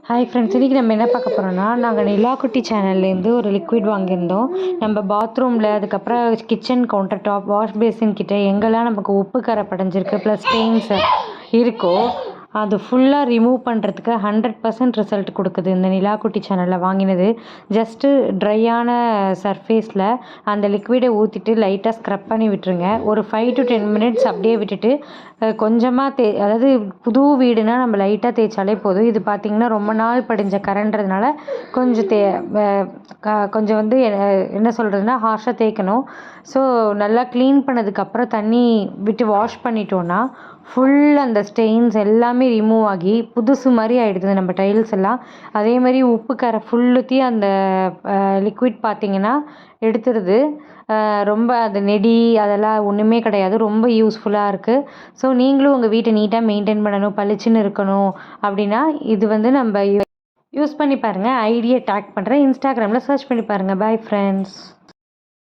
Hi friends, இன்றைக்கி நம்ம என்ன பார்க்க போகிறோன்னா, நாங்கள் நிலாக்குட்டி சேனல்லேருந்து ஒரு லிக்விட் வாங்கியிருந்தோம். நம்ம பாத்ரூமில், அதுக்கப்புறம் kitchen counter top, wash basin கிட்ட எங்கெல்லாம் நமக்கு உப்பு கரை படிஞ்சிருக்கு ப்ளஸ் ஸ்டெயின்ஸ் இருக்கோ அது ஃபுல்லாக ரிமூவ் பண்ணுறதுக்கு 100% ரிசல்ட் கொடுக்குது இந்த நிலாக்குட்டி சேனலில் வாங்கினது. ஜஸ்ட்டு ட்ரையான சர்ஃபேஸில் அந்த லிக்விடை ஊற்றிட்டு லைட்டாக ஸ்க்ரப் பண்ணி விட்டுருங்க. ஒரு 5 to 10 மினிட்ஸ் அப்படியே விட்டுட்டு கொஞ்சமாக அதாவது புது வீடுனா நம்ம லைட்டாக தேய்ச்சாலே போதும். இது பார்த்திங்கன்னா ரொம்ப நாள் படிஞ்ச கரன்றதுனால கொஞ்சம் கொஞ்சம் வந்து என்ன சொல்கிறதுனா ஹார்ஷாக தேய்க்கணும். ஸோ நல்லா க்ளீன் பண்ணதுக்கப்புறம் தண்ணி விட்டு வாஷ் பண்ணிட்டோன்னா ஃபுல் அந்த ஸ்டெயின்ஸ் எல்லாமே ரிமூவ் ஆகி புதுசு மாதிரி ஆகிடுது நம்ம டைல்ஸ் எல்லாம். அதேமாதிரி உப்பு கரை ஃபுல்லுத்தையும் அந்த லிக்விட் பார்த்திங்கன்னா எடுத்துருது. ரொம்ப அது நெடி அதெல்லாம் ஒன்றுமே கிடையாது. ரொம்ப யூஸ்ஃபுல்லாக இருக்குது. ஸோ நீங்களும் உங்கள் வீட்டை நீட்டாக மெயின்டைன் பண்ணணும், பளிச்சுன்னு இருக்கணும் அப்படின்னா இது வந்து நம்ம யூஸ் பண்ணி பாருங்கள். ஐடியை டேக் பண்ணுறேன். இன்ஸ்டாகிராமில் சர்ச் பண்ணி பாருங்கள். Bye friends.